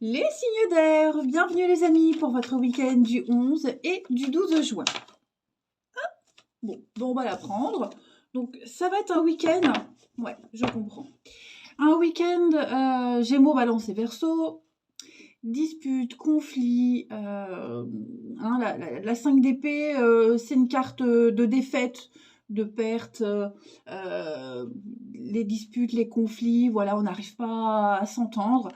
Les signes d'air, bienvenue les amis pour votre week-end du 11 et du 12 juin. Bon, on va la prendre. Donc ça va être un week-end, ouais, je comprends. Un week-end Gémeaux, Balance et Verseau, dispute, conflit, la 5 d'épée, c'est une carte de défaite, de perte, les disputes, les conflits, voilà, on n'arrive pas à s'entendre.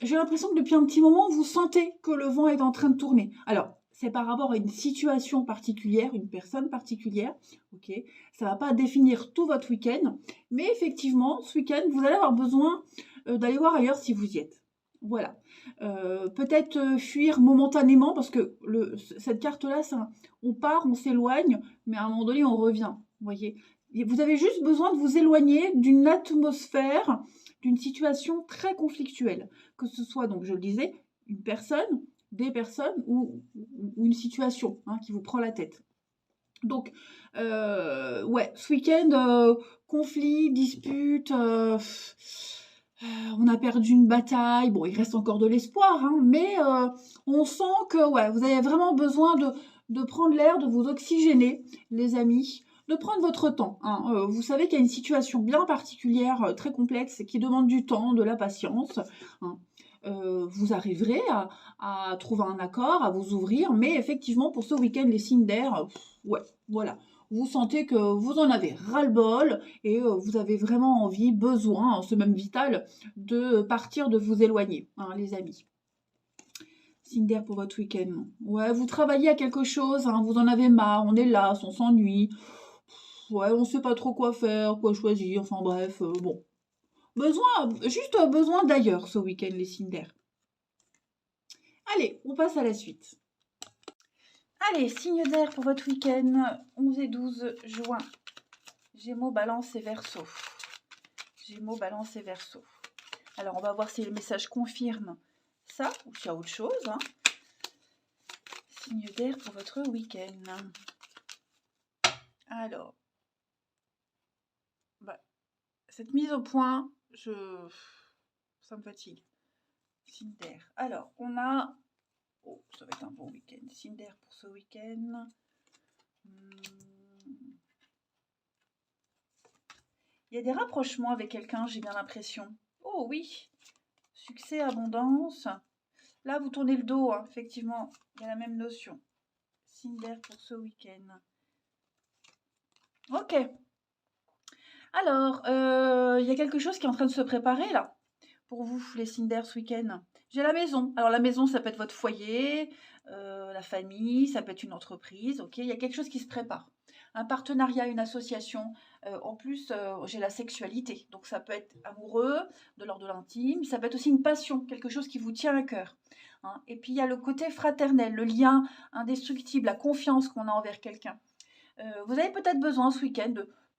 J'ai l'impression que depuis un petit moment, vous sentez que le vent est en train de tourner. Alors, c'est par rapport à une situation particulière, une personne particulière, ok. Ça va pas définir tout votre week-end, mais effectivement, ce week-end, vous allez avoir besoin d'aller voir ailleurs si vous y êtes. Voilà. Peut-être fuir momentanément, parce que cette carte-là, on part, on s'éloigne, mais à un moment donné, on revient. Vous voyez. Vous avez juste besoin de vous éloigner d'une atmosphère, d'une situation très conflictuelle. Que ce soit, donc je le disais, une personne, des personnes ou une situation qui vous prend la tête. Donc, ouais, ce week-end, conflit, dispute, on a perdu une bataille. Bon, il reste encore de l'espoir, mais on sent que ouais, vous avez vraiment besoin de prendre l'air, de vous oxygéner, les amis, de prendre votre temps. Vous savez qu'il y a une situation bien particulière, très complexe, qui demande du temps, de la patience. Vous arriverez à trouver un accord, à vous ouvrir, mais effectivement, pour ce week-end, les signes d'air, ouais, voilà. Vous sentez que vous en avez ras-le-bol et vous avez vraiment envie, besoin, c'est même vital, de partir, de vous éloigner, les amis. Signe d'air pour votre week-end. Ouais, vous travaillez à quelque chose, vous en avez marre, on est là, on s'ennuie. Ouais, on sait pas trop quoi faire, quoi choisir, enfin bref, bon. Juste besoin d'ailleurs ce week-end, les signes d'air. Allez, on passe à la suite. Allez, signe d'air pour votre week-end, 11 et 12 juin. Gémeaux, Balance et Verseau. Gémeaux, Balance et Verseau. Alors, on va voir si le message confirme ça ou s'il y a autre chose. Signe d'air pour votre week-end. Alors, cette mise au point, ça me fatigue. Signe d'air. Alors, on a... Oh, ça va être un bon week-end. Signe d'air pour ce week-end. Il y a des rapprochements avec quelqu'un, j'ai bien l'impression. Oh oui, succès, abondance. Là, vous tournez le dos, effectivement, il y a la même notion. Signe d'air pour ce week-end. Ok. Alors, il y a quelque chose qui est en train de se préparer, là, pour vous, les signes d'air, ce week-end. J'ai la maison. Alors, la maison, ça peut être votre foyer, la famille, ça peut être une entreprise, ok. Il y a quelque chose qui se prépare. Un partenariat, une association. En plus, j'ai la sexualité. Donc, ça peut être amoureux, de l'ordre de l'intime. Ça peut être aussi une passion, quelque chose qui vous tient à cœur. Et puis, il y a le côté fraternel, le lien indestructible, la confiance qu'on a envers quelqu'un. Vous avez peut-être besoin ce week-end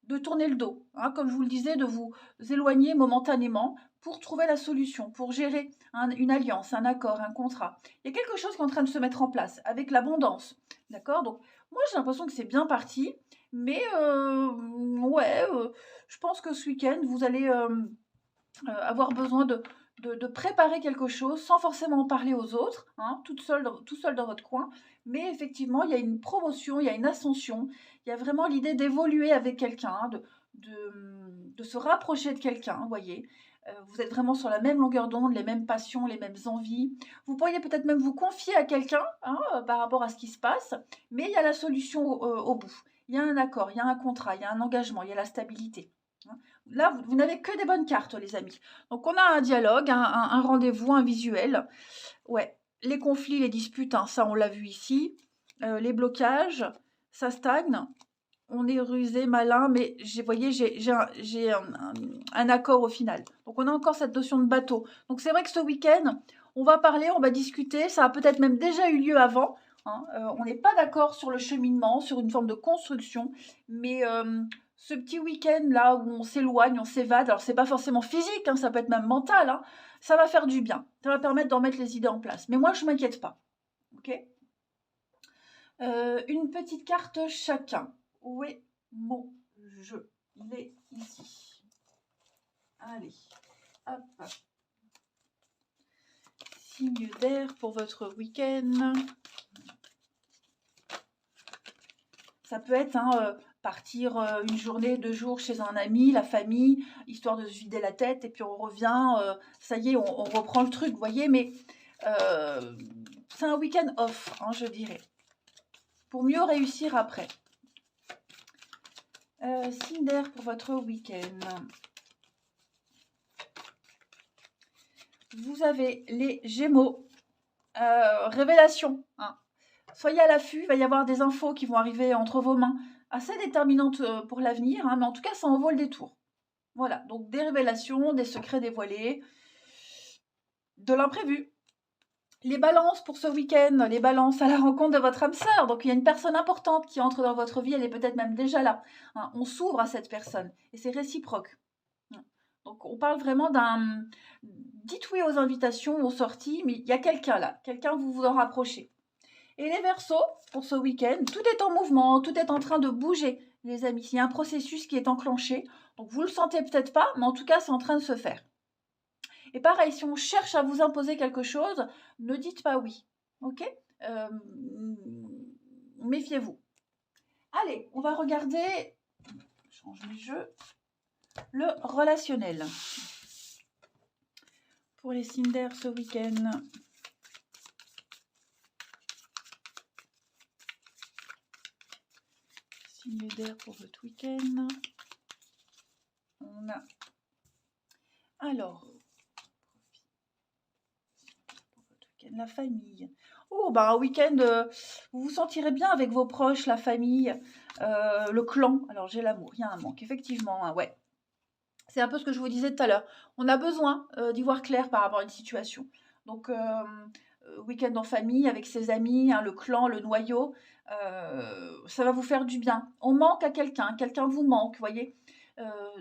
de tourner le dos, comme je vous le disais, de vous éloigner momentanément pour trouver la solution, pour gérer une alliance, un accord, un contrat. Il y a quelque chose qui est en train de se mettre en place avec l'abondance. D'accord. Donc, moi, j'ai l'impression que c'est bien parti, mais je pense que ce week-end, vous allez avoir besoin de préparer quelque chose sans forcément en parler aux autres, tout seul dans votre coin. Mais effectivement, il y a une promotion, il y a une ascension, il y a vraiment l'idée d'évoluer avec quelqu'un, de se rapprocher de quelqu'un, vous voyez. Vous êtes vraiment sur la même longueur d'onde, les mêmes passions, les mêmes envies. Vous pourriez peut-être même vous confier à quelqu'un par rapport à ce qui se passe, mais il y a la solution au bout. Il y a un accord, il y a un contrat, il y a un engagement, il y a la stabilité. Là, vous n'avez que des bonnes cartes, les amis. Donc, on a un dialogue, un rendez-vous, un visuel. Ouais, les conflits, les disputes, ça, on l'a vu ici. Les blocages, ça stagne. On est rusé, malin, mais j'ai un accord au final. Donc, on a encore cette notion de bateau. Donc, c'est vrai que ce week-end, on va parler, on va discuter. Ça a peut-être même déjà eu lieu avant. On n'est pas d'accord sur le cheminement, sur une forme de construction, mais ce petit week-end là où on s'éloigne, on s'évade, alors c'est pas forcément physique, ça peut être même mental, ça va faire du bien, ça va permettre d'en mettre les idées en place. Mais moi je m'inquiète pas, ok. Une petite carte chacun. Où est mon jeu? Il est ici. Allez, hop. Signe d'air pour votre week-end. Ça peut être partir une journée, 2 jours chez un ami, la famille, histoire de se vider la tête, et puis on revient, ça y est, on reprend le truc, vous voyez, mais c'est un week-end off, hein, je dirais, pour mieux réussir après. Signe d'air pour votre week-end. Vous avez les Gémeaux. Révélation, hein. Soyez à l'affût, il va y avoir des infos qui vont arriver entre vos mains, assez déterminantes pour l'avenir, hein, mais en tout cas, ça en vaut le détour. Voilà, donc des révélations, des secrets dévoilés, de l'imprévu. Les balances pour ce week-end, les balances à la rencontre de votre âme sœur. Donc il y a une personne importante qui entre dans votre vie, elle est peut-être même déjà là, hein. On s'ouvre à cette personne et c'est réciproque. Donc on parle vraiment d'un... Dites oui aux invitations, aux sorties, mais il y a quelqu'un là, quelqu'un vous en rapprochez. Et les Verseaux, pour ce week-end, tout est en mouvement, tout est en train de bouger, les amis. Il y a un processus qui est enclenché. Donc vous ne le sentez peut-être pas, mais en tout cas, c'est en train de se faire. Et pareil, si on cherche à vous imposer quelque chose, ne dites pas oui. Ok? Méfiez-vous. Allez, on va regarder, je change mes jeux, le relationnel. Pour les signes d'air ce week-end. Signe d'air pour votre week-end. On a... Alors, pour votre week-end, la famille. Oh, bah un week-end, vous vous sentirez bien avec vos proches, la famille, le clan. Alors, j'ai l'amour, il y a un manque, effectivement, hein, ouais. C'est un peu ce que je vous disais tout à l'heure. On a besoin d'y voir clair par rapport à une situation. Donc, week-end en famille, avec ses amis, hein, le clan, le noyau, ça va vous faire du bien. On manque à quelqu'un, quelqu'un vous manque, vous voyez.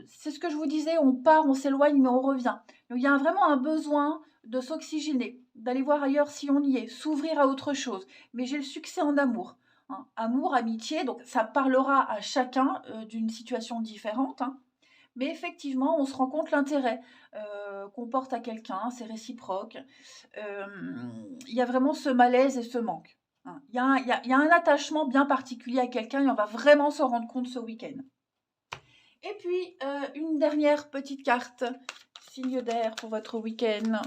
C'est ce que je vous disais, on part, on s'éloigne, mais on revient. Donc, il y a vraiment un besoin de s'oxygéner, d'aller voir ailleurs si on y est, s'ouvrir à autre chose. Mais j'ai le succès en amour. Hein. Amour, amitié, donc ça parlera à chacun d'une situation différente, hein. Mais effectivement, on se rend compte l'intérêt qu'on porte à quelqu'un, c'est réciproque. Il y a vraiment ce malaise et ce manque, hein. Il y a un attachement bien particulier à quelqu'un et on va vraiment s'en rendre compte ce week-end. Et puis, une dernière petite carte, signe d'air pour votre week-end.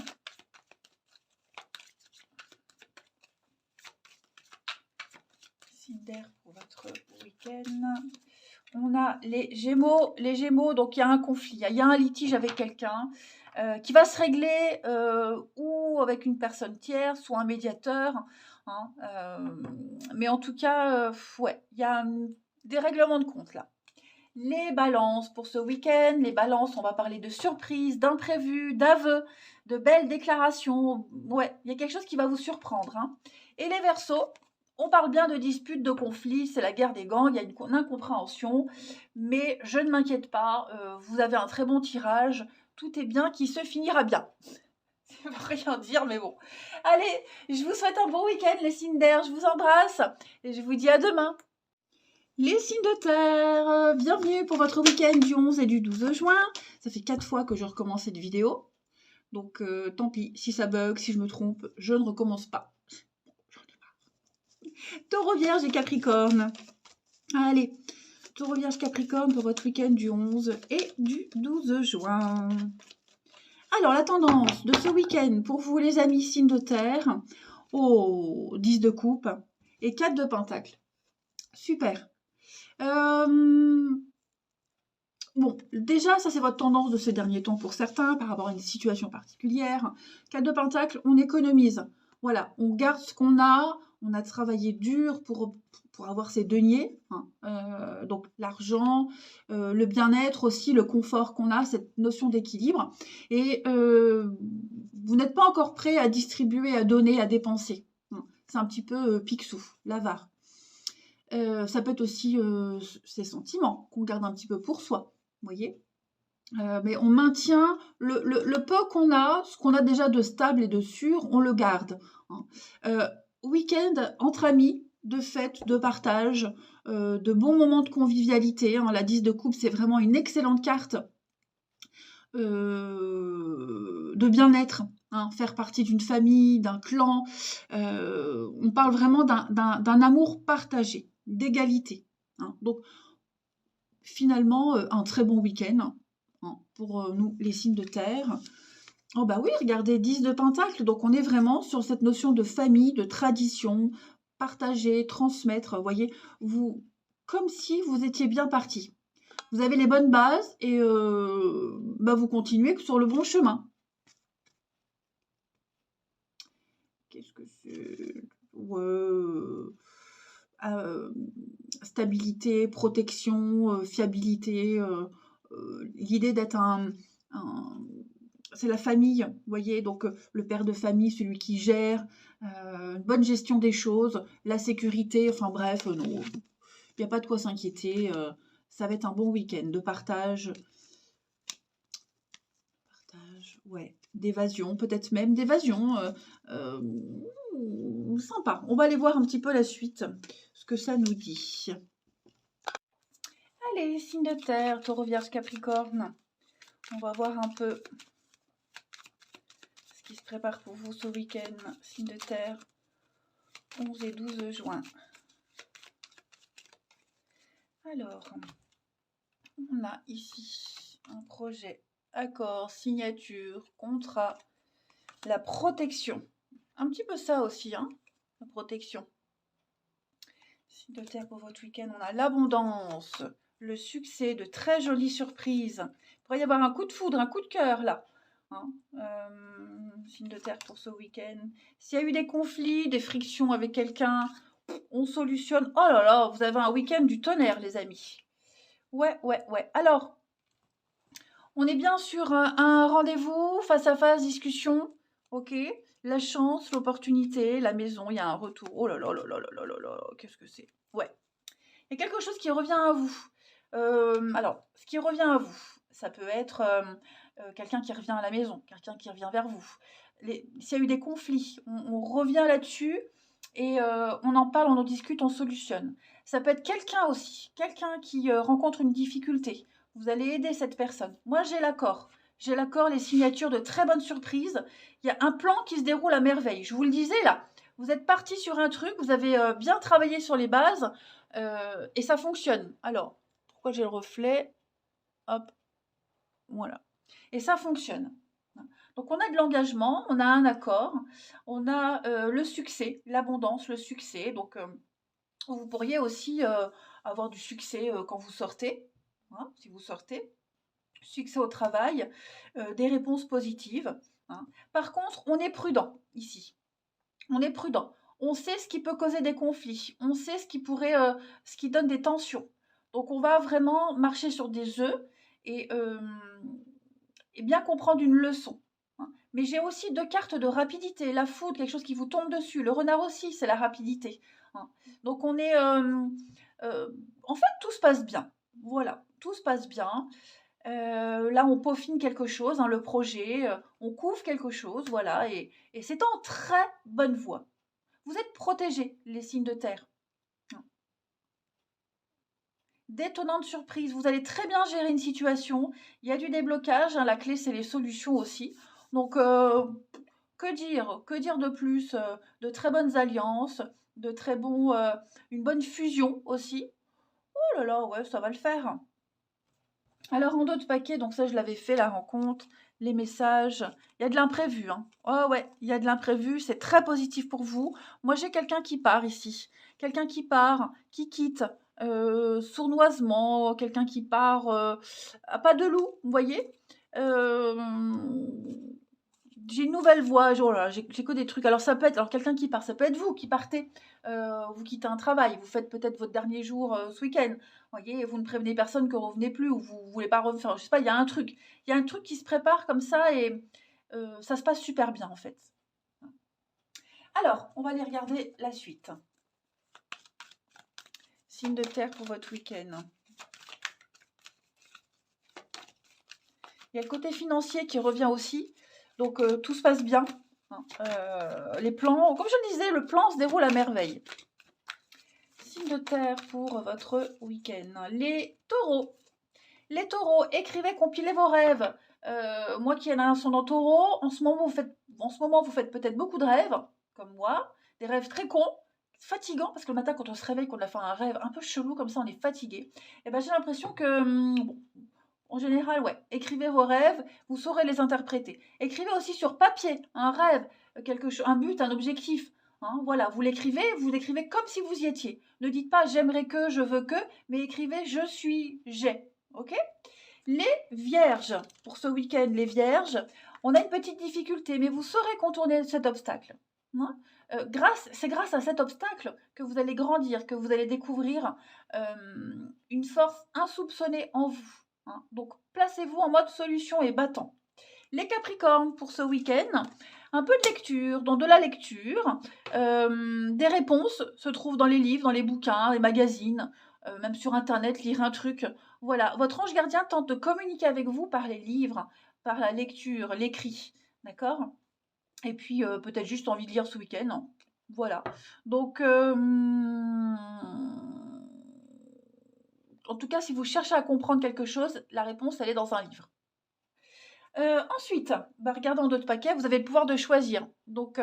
Signe d'air pour votre week-end. On a les Gémeaux. Les Gémeaux, donc il y a un conflit, il y a un litige avec quelqu'un qui va se régler ou avec une personne tierce ou un médiateur, hein, mais en tout cas, ouais, il y a des règlements de compte là. Les balances pour ce week-end. Les balances, on va parler de surprises, d'imprévus, d'aveux, de belles déclarations. Ouais, il y a quelque chose qui va vous surprendre, hein. Et les Verseaux, on parle bien de disputes, de conflits, c'est la guerre des gangs, il y a une incompréhension, mais je ne m'inquiète pas, vous avez un très bon tirage, tout est bien qui se finira bien. Ça veut rien dire, mais bon. Allez, je vous souhaite un bon week-end les signes d'air, je vous embrasse et je vous dis à demain. Les signes de terre, bienvenue pour votre week-end du 11 et du 12 juin. Ça fait 4 fois que je recommence cette vidéo, donc tant pis, si ça bug, si je me trompe, je ne recommence pas. Taureau, Vierge et Capricorne. Allez, Taureau, Vierge, Capricorne pour votre week-end du 11 et du 12 juin. Alors, la tendance de ce week-end pour vous, les amis signes de terre, 10 de coupe et 4 de pentacle. Super. Bon, déjà, ça c'est votre tendance de ces derniers temps pour certains, par rapport à une situation particulière. 4 de pentacle, on économise. Voilà, on garde ce qu'on a. On a travaillé dur pour avoir ces deniers, hein. Donc l'argent, le bien-être aussi, le confort qu'on a, cette notion d'équilibre. Et vous n'êtes pas encore prêt à distribuer, à donner, à dépenser. C'est un petit peu pique-sou, l'avare. Ça peut être aussi ces sentiments qu'on garde un petit peu pour soi, vous voyez. Mais on maintient le peu qu'on a, ce qu'on a déjà de stable et de sûr, on le garde, hein. Week-end entre amis, de fêtes, de partage, de bons moments de convivialité, hein. La 10 de coupe, c'est vraiment une excellente carte de bien-être, hein, faire partie d'une famille, d'un clan. On parle vraiment d'un amour partagé, d'égalité, hein. Donc finalement, un très bon week-end, hein, pour nous, les signes de terre. Oh bah oui, regardez, 10 de Pentacle, donc on est vraiment sur cette notion de famille, de tradition, partager, transmettre, vous voyez, vous, comme si vous étiez bien parti. Vous avez les bonnes bases et bah vous continuez sur le bon chemin. Qu'est-ce que c'est? Ouais, euh, stabilité, protection, fiabilité, l'idée d'être un- c'est la famille, vous voyez, donc le père de famille, celui qui gère, une bonne gestion des choses, la sécurité, enfin bref, non, il n'y a pas de quoi s'inquiéter, ça va être un bon week-end de partage, ouais, d'évasion, peut-être même d'évasion, sympa. On va aller voir un petit peu la suite, ce que ça nous dit. Allez, signe de terre, taureau, vierge, capricorne, on va voir un peu ce qui se prépare pour vous ce week-end, signe de terre, 11 et 12 juin. Alors, on a ici un projet, accord, signature, contrat, la protection. Un petit peu ça aussi, hein, la protection. Signe de terre pour votre week-end, on a l'abondance, le succès, de très jolies surprises. Il pourrait y avoir un coup de foudre, un coup de cœur là. Hein, signe de terre pour ce week-end. S'il y a eu des conflits, des frictions avec quelqu'un, on solutionne. Oh là là, vous avez un week-end du tonnerre, les amis. Ouais, ouais, ouais. Alors, on est bien sur un rendez-vous, face à face, discussion. Ok. La chance, l'opportunité, la maison, il y a un retour. Oh là là là là là là là là, qu'est-ce que c'est? Ouais. Il y a quelque chose qui revient à vous. Alors, ce qui revient à vous, ça peut être quelqu'un qui revient à la maison, quelqu'un qui revient vers vous. S'il y a eu des conflits, on revient là-dessus et on en parle, on en discute, on solutionne. Ça peut être quelqu'un aussi, quelqu'un qui rencontre une difficulté. Vous allez aider cette personne. Moi, j'ai l'accord. J'ai l'accord, les signatures de très bonnes surprises. Il y a un plan qui se déroule à merveille. Je vous le disais là, vous êtes parti sur un truc, vous avez bien travaillé sur les bases. Et ça fonctionne. Alors, pourquoi j'ai le reflet? Hop, voilà. Et ça fonctionne. Donc, on a de l'engagement, on a un accord, on a le succès, l'abondance, le succès. Donc, vous pourriez aussi avoir du succès quand vous sortez, hein, si vous sortez. Succès au travail, des réponses positives, hein. Par contre, on est prudent ici. On est prudent. On sait ce qui peut causer des conflits. On sait ce qui donne des tensions. Donc, on va vraiment marcher sur des œufs et, bien comprendre une leçon, hein. Mais j'ai aussi deux cartes de rapidité. La foudre, quelque chose qui vous tombe dessus. Le renard aussi, c'est la rapidité, hein. Donc, on est... en fait, tout se passe bien. Voilà, tout se passe bien. Là, on peaufine quelque chose, hein, le projet, on couvre quelque chose, voilà, et c'est en très bonne voie. Vous êtes protégés, les signes de terre. D'étonnantes surprises, vous allez très bien gérer une situation. Il y a du déblocage, hein, la clé, c'est les solutions aussi. Donc, que dire? Que dire de plus? De très bonnes alliances, de très bons, une bonne fusion aussi. Oh là là, ouais, ça va le faire. Alors, en d'autres paquets, donc ça, je l'avais fait, la rencontre, les messages. Il y a de l'imprévu, hein. Oh ouais, il y a de l'imprévu, c'est très positif pour vous. Moi, j'ai quelqu'un qui part ici. Quelqu'un qui part, qui quitte sournoisement, quelqu'un qui part à pas de loup, vous voyez. Euh, j'ai une nouvelle voie, oh là, j'ai que des trucs. Alors ça peut être, alors quelqu'un qui part, ça peut être vous qui partez, vous quittez un travail, vous faites peut-être votre dernier jour ce week-end, voyez, vous ne prévenez personne que vous revenez plus ou vous voulez pas revenir, je sais pas, il y a un truc, qui se prépare comme ça et ça se passe super bien en fait. Alors, on va aller regarder la suite. Signe de terre pour votre week-end. Il y a le côté financier qui revient aussi, donc tout se passe bien, hein. Les plans, comme je le disais, le plan se déroule à merveille. Signe de terre pour votre week-end. Les taureaux. Les taureaux, écrivez, compilez vos rêves. Moi qui ai un ascendant taureau, en ce moment, vous faites peut-être beaucoup de rêves, comme moi, des rêves très cons, fatigants, parce que le matin, quand on se réveille, qu'on a fait un rêve un peu chelou, comme ça, on est fatigué. Et ben, j'ai l'impression que, bon, en général, ouais, écrivez vos rêves, vous saurez les interpréter. Écrivez aussi sur papier un rêve, quelque chose, un but, un objectif. Hein, voilà, vous l'écrivez comme si vous y étiez. Ne dites pas j'aimerais que, je veux que, mais écrivez je suis, j'ai. Ok? Les vierges, pour ce week-end, les vierges, on a une petite difficulté, mais vous saurez contourner cet obstacle. Hein. C'est grâce à cet obstacle que vous allez grandir, que vous allez découvrir une force insoupçonnée en vous. Hein. Donc, placez-vous en mode solution et battant. Les Capricornes, pour ce week-end, un peu de lecture, dans de la lecture. Des réponses se trouvent dans les livres, dans les bouquins, les magazines, même sur Internet, lire un truc. Voilà, votre ange gardien tente de communiquer avec vous par les livres, par la lecture, l'écrit. D'accord? Et puis, peut-être juste envie de lire ce week-end. Voilà. Donc, en tout cas, si vous cherchez à comprendre quelque chose, la réponse, elle est dans un livre. Ensuite, regardons d'autres paquets, vous avez le pouvoir de choisir. Donc,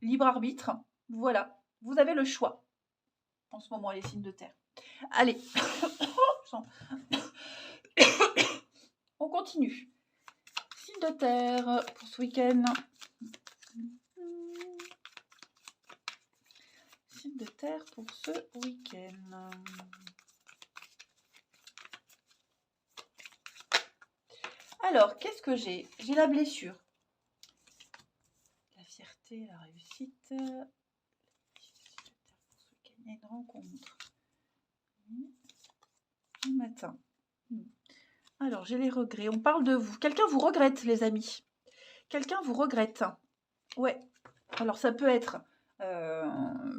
libre arbitre, voilà, vous avez le choix. En ce moment, les signes de terre. Allez, on continue. Signes de terre pour ce week-end. Signes de terre pour ce week-end. Alors, qu'est-ce que j'ai? J'ai la blessure. La fierté, la réussite. Il y a une rencontre. Un matin. Alors, j'ai les regrets. On parle de vous. Quelqu'un vous regrette, les amis. Quelqu'un vous regrette. Ouais. Alors, ça peut être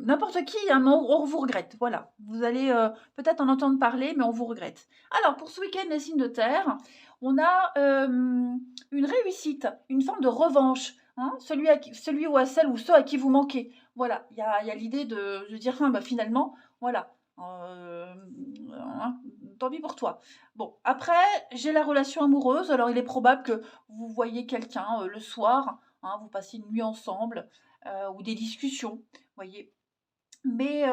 n'importe qui, hein, mais on vous regrette. Voilà. Vous allez peut-être en entendre parler, mais on vous regrette. Alors, pour ce week-end, les signes de terre, on a une réussite, une forme de revanche. Hein, celui ou à celle ou ceux à qui vous manquez. Voilà. Il y a l'idée de dire, finalement, voilà. Hein, tant pis pour toi. Bon, après, j'ai la relation amoureuse. Alors, il est probable que vous voyez quelqu'un le soir. Hein, vous passez une nuit ensemble ou des discussions, voyez. Mais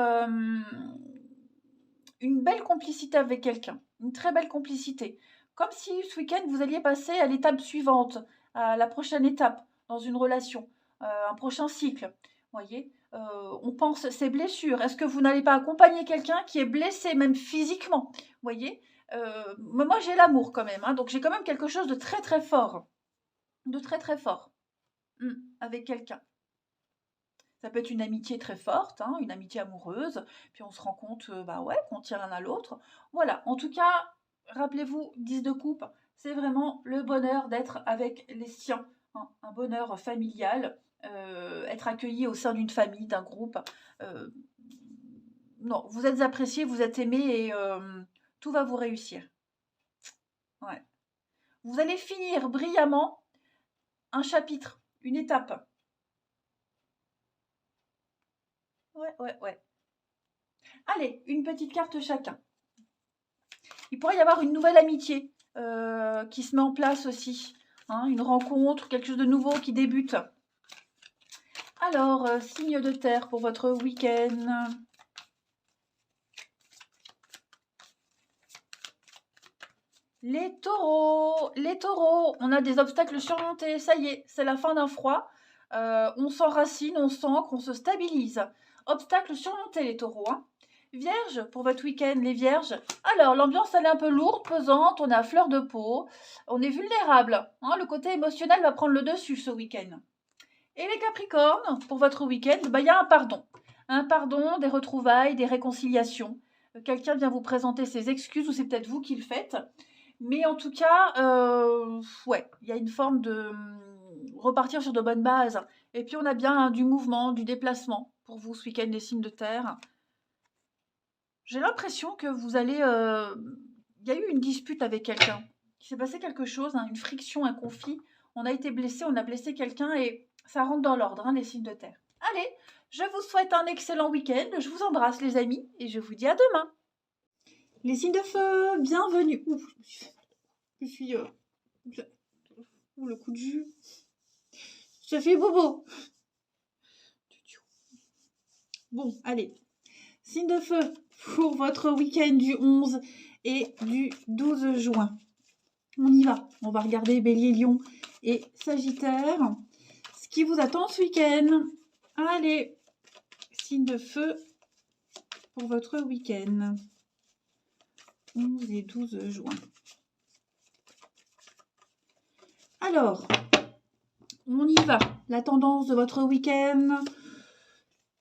une belle complicité avec quelqu'un, une très belle complicité. Comme si ce week-end, vous alliez passer à l'étape suivante, à la prochaine étape dans une relation, un prochain cycle, voyez. On pense ces blessures. Est-ce que vous n'allez pas accompagner quelqu'un qui est blessé, même physiquement, voyez. Mais moi, j'ai l'amour quand même, hein, donc j'ai quand même quelque chose de très très fort, avec quelqu'un. Ça peut être une amitié très forte, hein, une amitié amoureuse, puis on se rend compte, qu'on tient l'un à l'autre. Voilà, en tout cas, rappelez-vous, 10 de coupe, c'est vraiment le bonheur d'être avec les siens, hein, un bonheur familial, être accueilli au sein d'une famille, d'un groupe. euh, non, vous êtes apprécié, vous êtes aimé et tout va vous réussir. Ouais. Vous allez finir brillamment un chapitre, une étape. Ouais. Allez, une petite carte chacun. Il pourrait y avoir une nouvelle amitié qui se met en place aussi. Hein, une rencontre, quelque chose de nouveau qui débute. Alors, signe de terre pour votre week-end. Les taureaux, on a des obstacles surmontés, ça y est, c'est la fin d'un froid. On s'enracine, on sent qu'on se stabilise. Obstacles surmontés, les taureaux. Hein. Vierge, pour votre week-end, les vierges. Alors, l'ambiance, elle est un peu lourde, pesante, on est à fleur de peau, on est vulnérable. Hein, le côté émotionnel va prendre le dessus ce week-end. Et les capricornes, pour votre week-end, il y a un pardon. Un pardon, des retrouvailles, des réconciliations. Quelqu'un vient vous présenter ses excuses ou c'est peut-être vous qui le faites. Mais en tout cas, il y a une forme de repartir sur de bonnes bases. Et puis on a bien du mouvement, du déplacement pour vous ce week-end des signes de terre. J'ai l'impression que vous allez... Il y a eu une dispute avec quelqu'un. Il s'est passé quelque chose, hein, une friction, un conflit. On a été blessé, on a blessé quelqu'un et ça rentre dans l'ordre, hein, les signes de terre. Allez, je vous souhaite un excellent week-end. Je vous embrasse les amis et je vous dis à demain. Les signes de feu, bienvenue. Ouf. Je suis... Ouh, le coup de jus. Ça fait bobo. Bon, allez. Signe de feu pour votre week-end du 11 et du 12 juin. On y va. On va regarder Bélier, Lion et Sagittaire. Ce qui vous attend ce week-end. Allez. Signe de feu pour votre week-end. 11 et 12 juin. Alors, on y va. La tendance de votre week-end.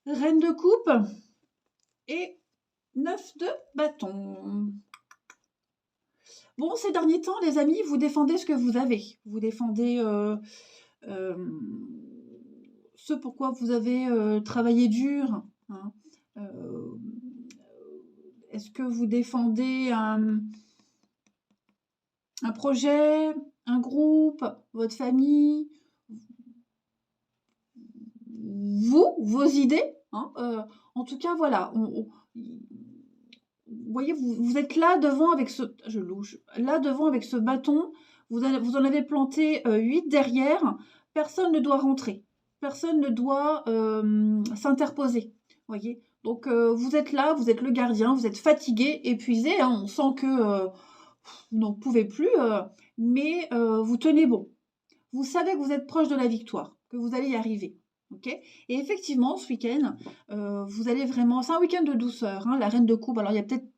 Reine de coupe et 9 de bâton. Bon, ces derniers temps, les amis, vous défendez ce que vous avez. Vous défendez ce pourquoi vous avez travaillé dur. Hein. Est-ce que vous défendez un projet, un groupe, votre famille, vos idées, hein, en tout cas, voilà. Vous voyez, vous êtes là devant avec ce... Je louche. Là devant avec ce bâton. Vous en avez planté 8 derrière. Personne ne doit rentrer. Personne ne doit s'interposer. Voyez. Donc, vous êtes là, vous êtes le gardien, vous êtes fatigué, épuisé. Hein, on sent que vous n'en pouvez plus, mais vous tenez bon. Vous savez que vous êtes proche de la victoire, que vous allez y arriver. Okay, et effectivement, ce week-end, vous allez vraiment... C'est un week-end de douceur, hein, la reine de coupe. Alors, il y a peut-être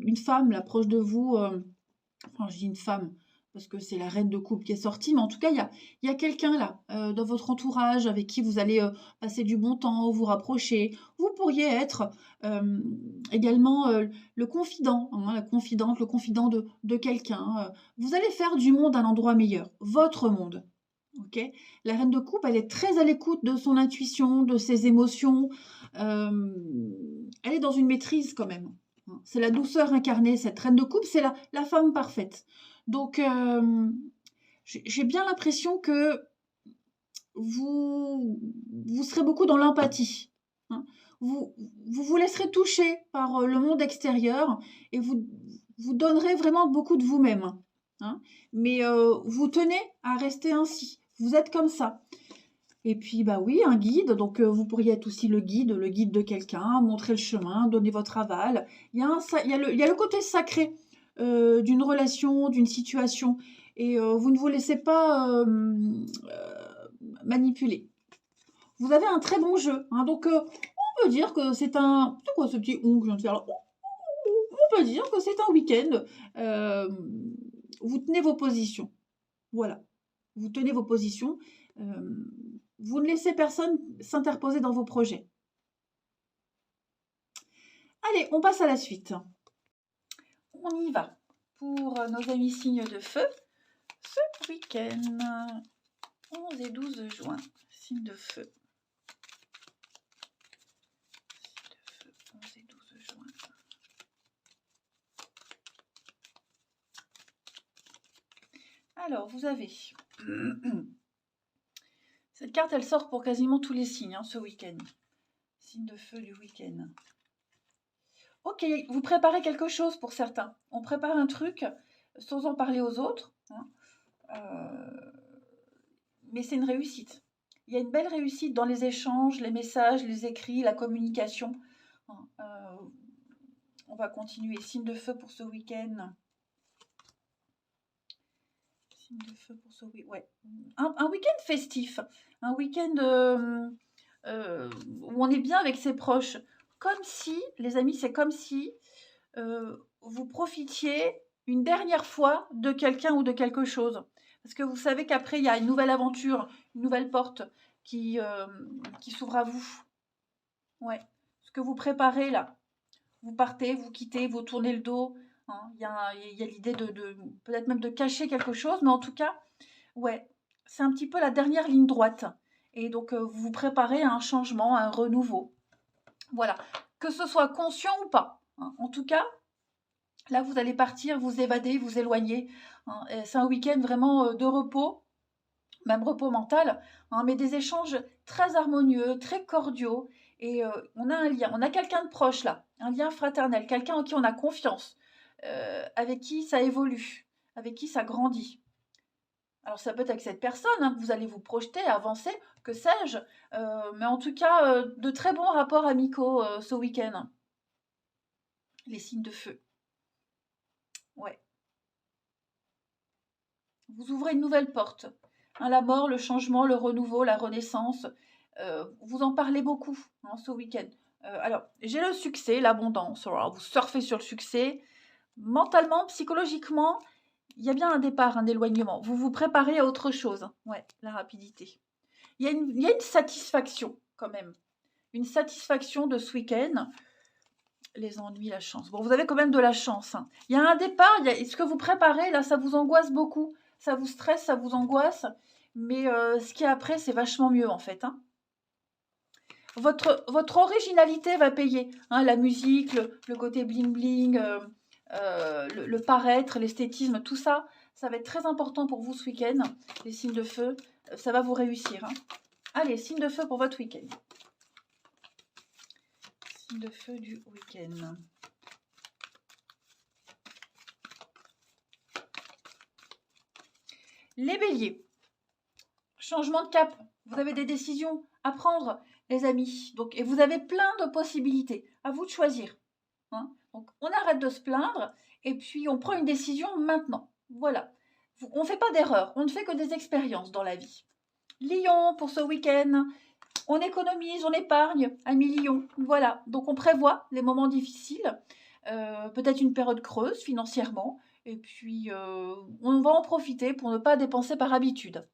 une femme là, proche de vous. Enfin, je dis une femme, parce que c'est la reine de coupe qui est sortie. Mais en tout cas, il y a quelqu'un là, dans votre entourage, avec qui vous allez passer du bon temps, vous rapprocher. Vous pourriez être également le confident, hein, la confidente, le confident de quelqu'un. Vous allez faire du monde un endroit meilleur, votre monde. Okay, la reine de coupe, elle est très à l'écoute de son intuition, de ses émotions. Elle est dans une maîtrise quand même. C'est la douceur incarnée, cette reine de coupe, c'est la femme parfaite. Donc, j'ai bien l'impression que vous serez beaucoup dans l'empathie. Hein. Vous laisserez toucher par le monde extérieur et vous donnerez vraiment beaucoup de vous-même. Hein. Mais vous tenez à rester ainsi. Vous êtes comme ça. Et puis, bah oui, un guide. Donc, vous pourriez être aussi le guide de quelqu'un, montrer le chemin, donner votre aval. Il y a le côté sacré d'une relation, d'une situation. Et vous ne vous laissez pas manipuler. Vous avez un très bon jeu. Hein, donc, on peut dire que c'est un... C'est quoi ce petit on que je viens de faire là? On peut dire que c'est un week-end. Vous tenez vos positions. Voilà. Vous tenez vos positions. Vous ne laissez personne s'interposer dans vos projets. Allez, on passe à la suite. On y va pour nos amis signes de feu. Ce week-end, 11 et 12 juin, signes de feu. 11 et 12 juin. Alors, vous avez... Cette carte, elle sort pour quasiment tous les signes, hein, ce week-end. Signe de feu du week-end. Ok, vous préparez quelque chose pour certains. On prépare un truc sans en parler aux autres. Hein. Mais c'est une réussite. Il y a une belle réussite dans les échanges, les messages, les écrits, la communication. On va continuer. Signe de feu pour ce week-end. Signe de feu pour ce week-end. Ouais. Un week-end festif. Un week-end où on est bien avec ses proches. Comme si, les amis, c'est comme si vous profitiez une dernière fois de quelqu'un ou de quelque chose. Parce que vous savez qu'après, il y a une nouvelle aventure, une nouvelle porte qui s'ouvre à vous. Ouais. Ce que vous préparez là. Vous partez, vous quittez, vous tournez le dos. Hein. Il y a l'idée de peut-être même de cacher quelque chose. Mais en tout cas, ouais, c'est un petit peu la dernière ligne droite. Et donc, vous vous préparez à un changement, à un renouveau. Voilà. Que ce soit conscient ou pas. Hein. En tout cas, là, vous allez partir, vous évader, vous éloigner. Hein. C'est un week-end vraiment de repos, même repos mental, hein, mais des échanges très harmonieux, très cordiaux. Et on a un lien, on a quelqu'un de proche là, un lien fraternel, quelqu'un en qui on a confiance, avec qui ça évolue, avec qui ça grandit. Alors ça peut être avec cette personne hein, que vous allez vous projeter, avancer, que sais-je. Mais en tout cas, de très bons rapports amicaux ce week-end. Les signes de feu. Ouais. Vous ouvrez une nouvelle porte. Hein, la mort, le changement, le renouveau, la renaissance. Vous en parlez beaucoup hein, ce week-end. Alors, j'ai le succès, l'abondance. Alors, vous surfez sur le succès. Mentalement, psychologiquement, il y a bien un départ, un éloignement. Vous vous préparez à autre chose. Ouais, la rapidité. Il y a une satisfaction quand même. Une satisfaction de ce week-end. Les ennuis, la chance. Bon, vous avez quand même de la chance. Hein. Il y a un départ. Ce que vous préparez, là, ça vous angoisse beaucoup. Ça vous stresse, ça vous angoisse. Mais ce qui est après, c'est vachement mieux, en fait. Hein. Votre originalité va payer. Hein, la musique, le côté bling-bling, le paraître, l'esthétisme, tout ça, ça va être très important pour vous ce week-end. Les signes de feu, ça va vous réussir. Hein. Allez, signe de feu pour votre week-end. Signe de feu du week-end. Les béliers. Changement de cap. Vous avez des décisions à prendre, les amis. Donc, et vous avez plein de possibilités. À vous de choisir. Hein. Donc, on arrête de se plaindre et puis on prend une décision maintenant. Voilà. On ne fait pas d'erreur. On ne fait que des expériences dans la vie. Lion, pour ce week-end, on économise, on épargne, amis Lion. Voilà. Donc, on prévoit les moments difficiles. Peut-être une période creuse financièrement. Et puis, on va en profiter pour ne pas dépenser par habitude.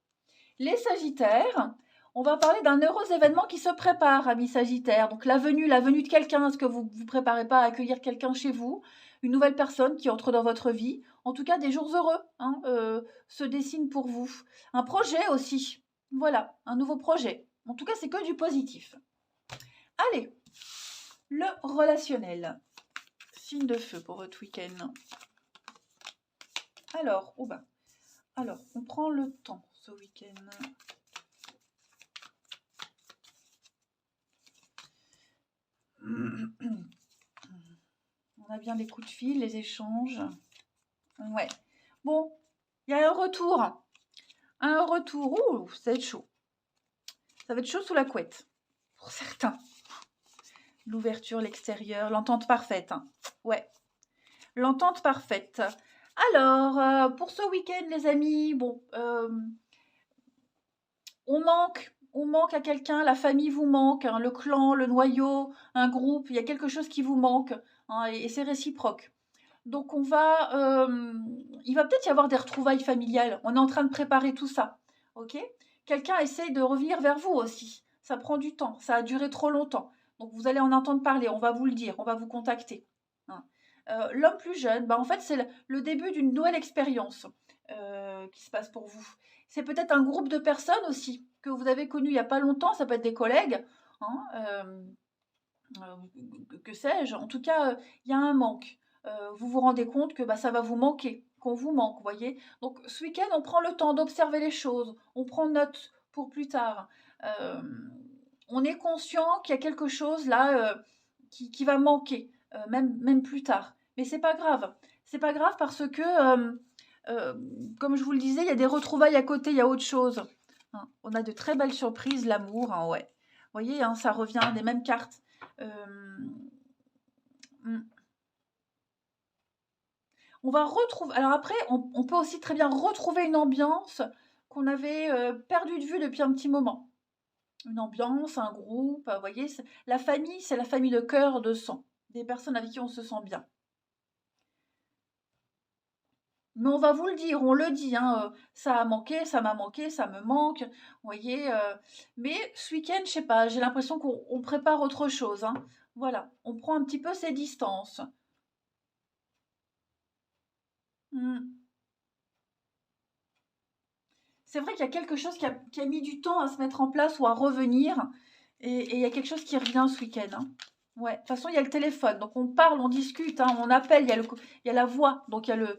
Les Sagittaires, on va parler d'un heureux événement qui se prépare, amis Sagittaires. Donc la venue de quelqu'un, est-ce que vous vous préparez pas à accueillir quelqu'un chez vous? Une nouvelle personne qui entre dans votre vie. En tout cas, des jours heureux hein, se dessinent pour vous. Un projet aussi. Voilà, un nouveau projet. En tout cas, c'est que du positif. Allez, le relationnel. Signe de feu pour votre week-end. Alors, on prend le temps ce week-end. On a bien les coups de fil, les échanges. Ouais. Bon, il y a un retour. Un retour. Ouh, ça va être chaud. Ça va être chaud sous la couette. Pour certains. L'ouverture, l'extérieur, l'entente parfaite. Hein. Ouais. L'entente parfaite. Alors, pour ce week-end, les amis, bon, on manque à quelqu'un, la famille vous manque, hein, le clan, le noyau, un groupe, il y a quelque chose qui vous manque, hein, et c'est réciproque. Donc il va peut-être y avoir des retrouvailles familiales. On est en train de préparer tout ça, ok? Quelqu'un essaye de revenir vers vous aussi. Ça prend du temps, ça a duré trop longtemps. Donc vous allez en entendre parler, on va vous le dire, on va vous contacter. Hein. L'homme plus jeune, en fait c'est le début d'une nouvelle expérience qui se passe pour vous. C'est peut-être un groupe de personnes aussi que vous avez connu il n'y a pas longtemps, ça peut être des collègues, hein, que sais-je. En tout cas, il y a un manque. Vous vous rendez compte que ça va vous manquer, qu'on vous manque, vous voyez. Donc ce week-end, on prend le temps d'observer les choses, on prend note pour plus tard. On est conscient qu'il y a quelque chose là qui va manquer, même plus tard. Mais c'est pas grave. C'est pas grave parce que, comme je vous le disais, il y a des retrouvailles à côté, il y a autre chose. Hein. On a de très belles surprises, l'amour, hein, ouais. Vous voyez, hein, ça revient des mêmes cartes. On va retrouver. Alors après, on peut aussi très bien retrouver une ambiance qu'on avait perdue de vue depuis un petit moment. Une ambiance, un groupe, vous voyez, la famille, c'est la famille de cœur, de sang, des personnes avec qui on se sent bien. Mais on va vous le dire, on le dit, hein, ça a manqué, ça m'a manqué, ça me manque, vous voyez. Mais ce week-end, je sais pas, j'ai l'impression qu'on prépare autre chose. Hein. Voilà, on prend un petit peu ses distances. C'est vrai qu'il y a quelque chose qui a mis du temps à se mettre en place ou à revenir. Et il y a quelque chose qui revient ce week-end. Hein. Ouais. De toute façon, il y a le téléphone. Donc, on parle, on discute, hein, on appelle, il y a la voix. Donc, il y a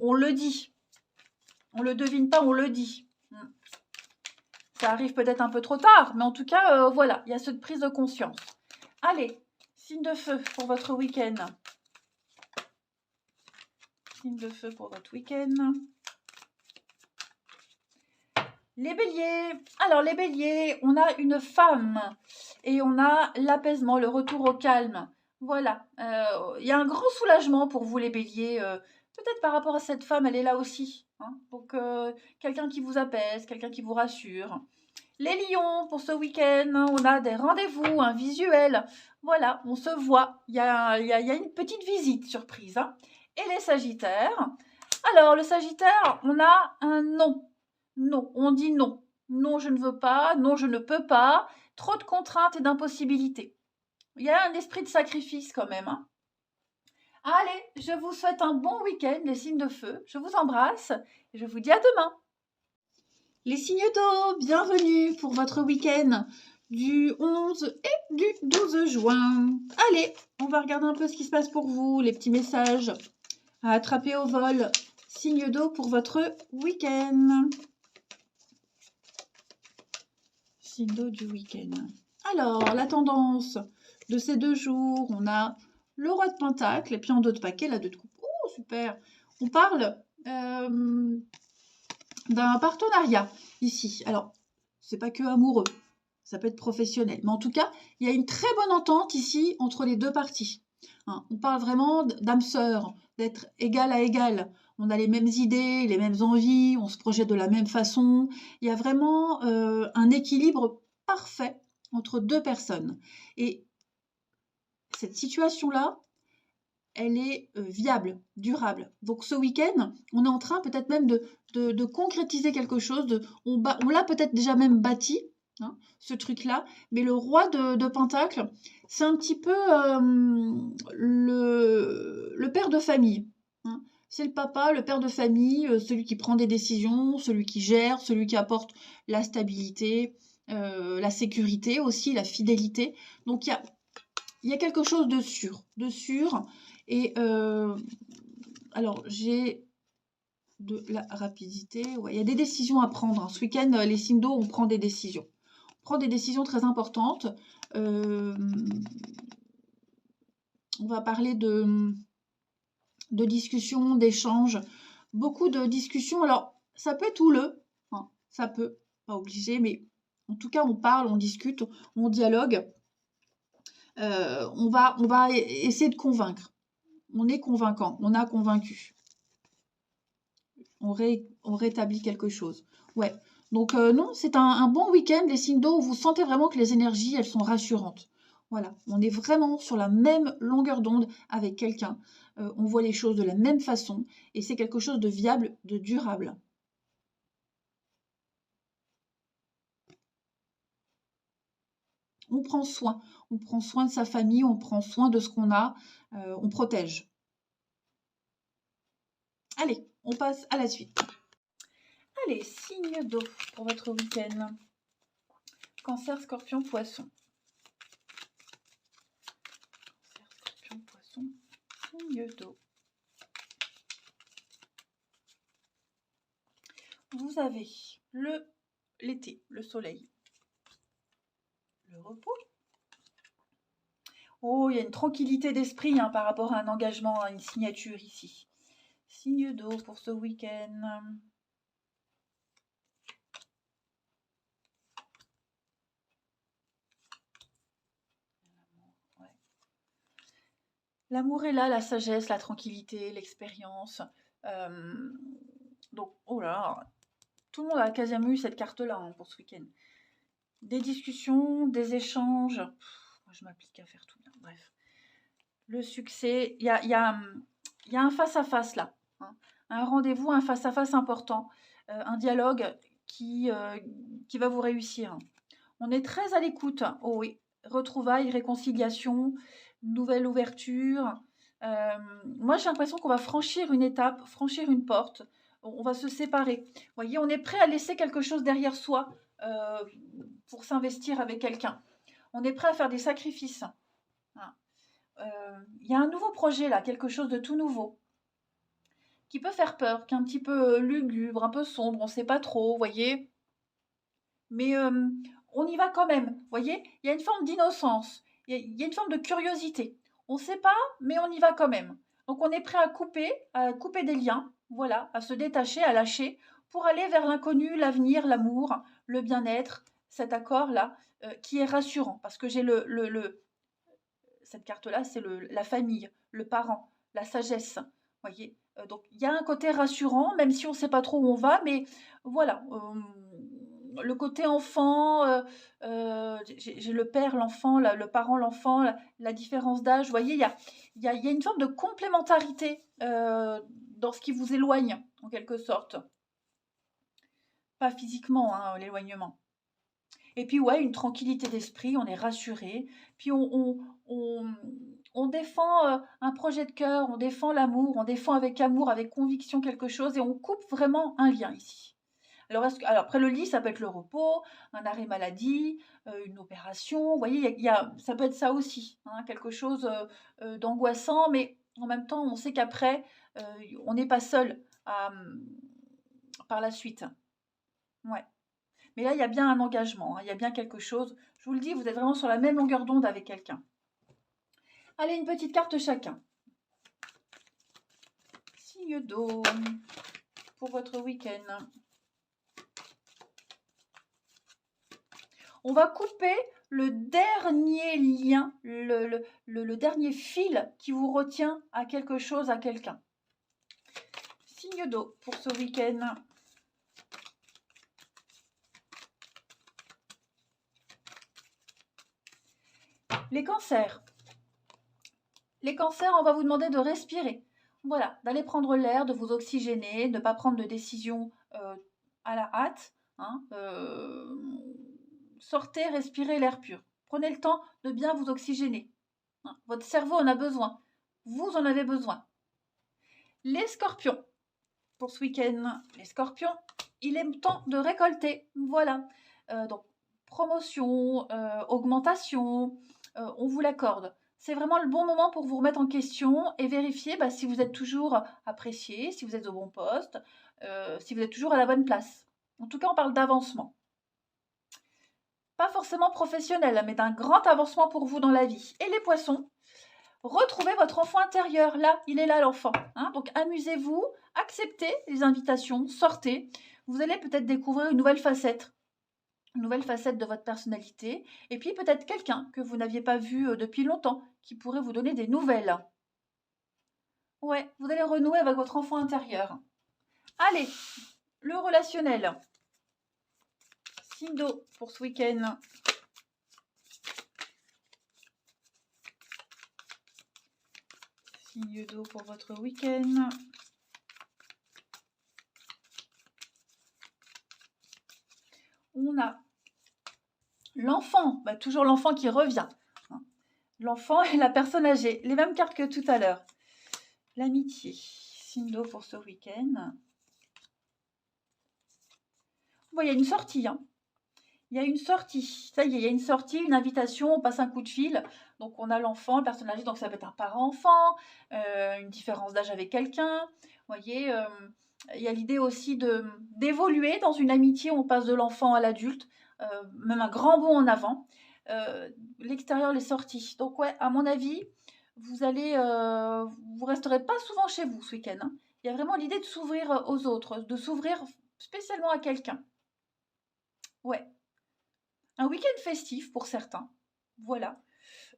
on le dit. On le devine pas, on le dit. Ça arrive peut-être un peu trop tard, mais en tout cas, voilà, il y a cette prise de conscience. Allez, signe de feu pour votre week-end. signes de feu pour votre week-end. Les béliers. Alors les béliers, on a une femme et on a l'apaisement, le retour au calme. Voilà, il y a un grand soulagement pour vous les béliers. Peut-être par rapport à cette femme, elle est là aussi. Hein. Donc quelqu'un qui vous apaise, quelqu'un qui vous rassure. Les lions, pour ce week-end, on a des rendez-vous, un visuel. Voilà, on se voit. Il y a une petite visite surprise. Hein. Et les sagittaires. Alors, le sagittaire, on a un non. Non, on dit non. Non, je ne veux pas. Non, je ne peux pas. Trop de contraintes et d'impossibilités. Il y a un esprit de sacrifice quand même. Hein. Allez, je vous souhaite un bon week-end, les signes de feu. Je vous embrasse et je vous dis à demain. Les signes d'eau, bienvenue pour votre week-end du 11 et du 12 juin. Allez, on va regarder un peu ce qui se passe pour vous, les petits messages à attraper au vol. Signe d'eau pour votre week-end. Signe d'eau du week-end. Alors, la tendance de ces 2 jours, on a le roi de pentacle et puis en dos de paquet, la 2 de coupe. Oh, super. On parle d'un partenariat ici. Alors, c'est pas que amoureux, ça peut être professionnel. Mais en tout cas, il y a une très bonne entente ici entre les 2 parties. Hein, on parle vraiment d'âme sœur, d'être égal à égal. On a les mêmes idées, les mêmes envies, on se projette de la même façon. Il y a vraiment un équilibre parfait entre 2 personnes. Et cette situation-là, elle est viable, durable. Donc ce week-end, on est en train peut-être même de concrétiser quelque chose. On l'a peut-être déjà même bâti, hein, ce truc-là. Mais le roi de Pentacle, c'est un petit peu le père de famille. Hein. C'est le papa, le père de famille, celui qui prend des décisions, celui qui gère, celui qui apporte la stabilité, la sécurité aussi, la fidélité. Donc il y a quelque chose de sûr. Et alors, j'ai de la rapidité. Ouais, il y a des décisions à prendre. Hein. Ce week-end, les signes d'eau, on prend des décisions. On prend des décisions très importantes. On va parler de discussions, d'échanges. Beaucoup de discussions. Alors, ça peut être houleux. Hein, ça peut, pas obligé, mais en tout cas, on parle, on discute, on dialogue. On va essayer de convaincre. On est convaincant, on a convaincu. On rétablit quelque chose. Ouais. Donc non, c'est un bon week-end, les signes d'eau, où vous sentez vraiment que les énergies, elles sont rassurantes. Voilà, on est vraiment sur la même longueur d'onde avec quelqu'un. On voit les choses de la même façon et c'est quelque chose de viable, de durable. On prend soin de sa famille, on prend soin de ce qu'on a, on protège. Allez, on passe à la suite. Allez, signe d'eau pour votre week-end. Cancer, Scorpion, Poisson. Cancer, Scorpion, Poisson, signe d'eau. Vous avez l'été, le soleil, le repos. Oh, il y a une tranquillité d'esprit hein, par rapport à un engagement, à une signature ici. Signe d'eau pour ce week-end. L'amour est là, la sagesse, la tranquillité, l'expérience. Donc, oh là, tout le monde a quasiment eu cette carte-là hein, pour ce week-end. Des discussions, des échanges. Moi, je m'applique à faire tout. Là. Bref. Le succès, il y a un face-à-face là. Hein. Un rendez-vous, un face-à-face important. Un dialogue qui va vous réussir. On est très à l'écoute. Oh oui. Retrouvailles, réconciliation, nouvelle ouverture. Moi, j'ai l'impression qu'on va franchir une étape, franchir une porte. On va se séparer. Vous voyez, on est prêt à laisser quelque chose derrière soi pour s'investir avec quelqu'un. On est prêt à faire des sacrifices. Il y a un nouveau projet là, quelque chose de tout nouveau, qui peut faire peur, qui est un petit peu lugubre, un peu sombre, on ne sait pas trop, vous voyez. Mais on y va quand même, vous voyez. Il y a une forme d'innocence, il y a une forme de curiosité. On ne sait pas, mais on y va quand même. Donc on est prêt à couper des liens, voilà, à se détacher, à lâcher, pour aller vers l'inconnu, l'avenir, l'amour, le bien-être, cet accord-là, qui est rassurant. Parce que j'ai cette carte-là, c'est la famille, le parent, la sagesse. Voyez. Donc il y a un côté rassurant, même si on ne sait pas trop où on va, mais voilà. Le côté enfant, j'ai le père, l'enfant, le parent, l'enfant, la différence d'âge. Vous voyez, il y a une forme de complémentarité dans ce qui vous éloigne, en quelque sorte. Pas physiquement, hein, l'éloignement. Et puis, ouais, une tranquillité d'esprit, on est rassuré. Puis, on défend un projet de cœur, on défend l'amour, on défend avec amour, avec conviction quelque chose, et on coupe vraiment un lien ici. Alors, alors après le lit, ça peut être le repos, un arrêt maladie, une opération. Vous voyez, ça peut être ça aussi, hein, quelque chose d'angoissant, mais en même temps, on sait qu'après, on n'est pas seul par la suite. Ouais. Mais là, il y a bien un engagement, hein, il y a bien quelque chose. Je vous le dis, vous êtes vraiment sur la même longueur d'onde avec quelqu'un. Allez, une petite carte chacun. Signe d'eau pour votre week-end. On va couper le dernier lien, le dernier fil qui vous retient à quelque chose, à quelqu'un. Signe d'eau pour ce week-end. Les cancers. Les cancers, on va vous demander de respirer. Voilà, d'aller prendre l'air, de vous oxygéner, de ne pas prendre de décision à la hâte. Hein, sortez, respirez l'air pur. Prenez le temps de bien vous oxygéner. Hein, votre cerveau en a besoin. Vous en avez besoin. Les scorpions. Pour ce week-end, les scorpions, il est temps de récolter. Voilà. Donc, promotion, augmentation, on vous l'accorde. C'est vraiment le bon moment pour vous remettre en question et vérifier si vous êtes toujours apprécié, si vous êtes au bon poste, si vous êtes toujours à la bonne place. En tout cas, on parle d'avancement. Pas forcément professionnel, mais d'un grand avancement pour vous dans la vie. Et les poissons, retrouvez votre enfant intérieur. Là, il est là l'enfant. Hein. Donc amusez-vous, acceptez les invitations, sortez. Vous allez peut-être découvrir une nouvelle facette de votre personnalité. Et puis peut-être quelqu'un que vous n'aviez pas vu depuis longtemps, qui pourrait vous donner des nouvelles. Ouais, vous allez renouer avec votre enfant intérieur. Allez, le relationnel. Signe d'eau pour ce week-end. Signe d'eau pour votre week-end. On a l'enfant, toujours l'enfant qui revient. L'enfant et la personne âgée, les mêmes cartes que tout à l'heure. L'amitié, signe d'eau pour ce week-end. Bon, il y a une sortie, hein. Il y a une sortie, ça y est, il y a une sortie, une invitation, on passe un coup de fil. Donc on a l'enfant, le personnage âgé, donc ça peut être un parent-enfant, une différence d'âge avec quelqu'un. Vous voyez, il y a l'idée aussi d'évoluer dans une amitié où on passe de l'enfant à l'adulte, même un grand bond en avant. L'extérieur, les sorties. Donc ouais, à mon avis, vous resterez pas souvent chez vous ce week-end. Hein. Il y a vraiment l'idée de s'ouvrir aux autres, de s'ouvrir spécialement à quelqu'un. Ouais. Un week-end festif pour certains. Voilà.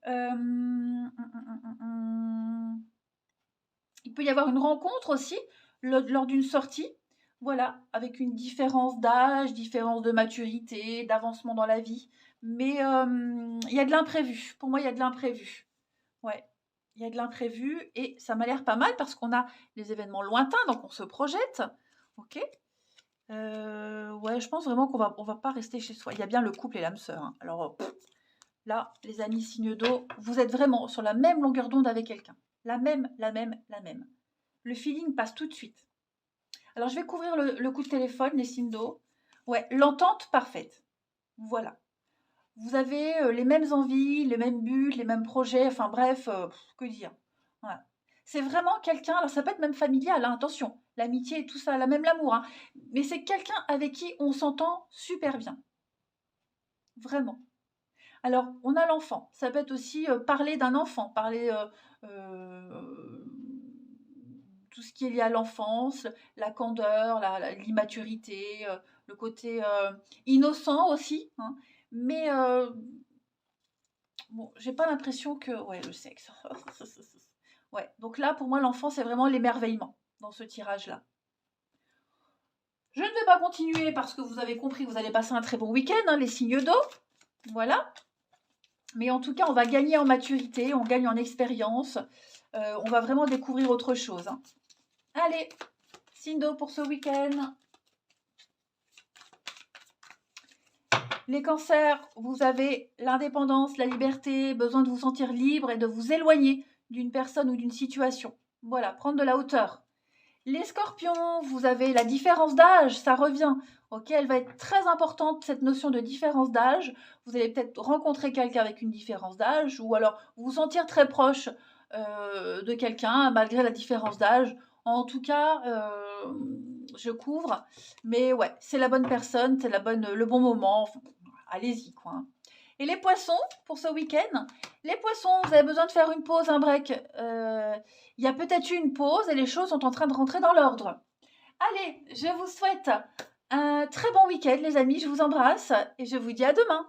Il peut y avoir une rencontre aussi lors d'une sortie. Voilà, avec une différence d'âge, différence de maturité, d'avancement dans la vie. Mais il y a de l'imprévu. Pour moi, il y a de l'imprévu. Ouais, il y a de l'imprévu et ça m'a l'air pas mal parce qu'on a les événements lointains, donc on se projette. Ok. Ouais, je pense vraiment qu'on va pas rester chez soi. Il y a bien le couple et l'âme sœur. Hein. Alors, là, les amis signes d'eau, vous êtes vraiment sur la même longueur d'onde avec quelqu'un. La même. Le feeling passe tout de suite. Alors, je vais couvrir le coup de téléphone, les signes d'eau. Ouais, l'entente parfaite. Voilà. Vous avez les mêmes envies, les mêmes buts, les mêmes projets. Enfin bref, que dire. Voilà. C'est vraiment quelqu'un, alors ça peut être même familial, hein, attention, l'amitié et tout ça, même l'amour, hein, mais c'est quelqu'un avec qui on s'entend super bien. Vraiment. Alors, on a l'enfant. Ça peut être aussi parler d'un enfant, parler tout ce qui est lié à l'enfance, la candeur, l'immaturité, le côté innocent aussi, hein. Mais bon, j'ai pas l'impression que... Ouais, le sexe. Ouais, donc là, pour moi, l'enfant, c'est vraiment l'émerveillement dans ce tirage-là. Je ne vais pas continuer parce que vous avez compris que vous allez passer un très bon week-end, hein, les signes d'eau. Voilà. Mais en tout cas, on va gagner en maturité, on gagne en expérience. On va vraiment découvrir autre chose, hein. Allez, signe d'eau pour ce week-end. Les cancers, vous avez l'indépendance, la liberté, besoin de vous sentir libre et de vous éloigner d'une personne ou d'une situation. Voilà, prendre de la hauteur. Les scorpions, vous avez la différence d'âge, ça revient. Ok, elle va être très importante, cette notion de différence d'âge. Vous allez peut-être rencontrer quelqu'un avec une différence d'âge ou alors vous sentir très proche de quelqu'un malgré la différence d'âge. En tout cas, je couvre. Mais ouais, c'est la bonne personne, c'est le bon moment. Enfin, allez-y, quoi. Et les poissons, pour ce week-end, les poissons, vous avez besoin de faire une pause, un break. Il y a peut-être eu une pause et les choses sont en train de rentrer dans l'ordre. Allez, je vous souhaite un très bon week-end, les amis. Je vous embrasse et je vous dis à demain.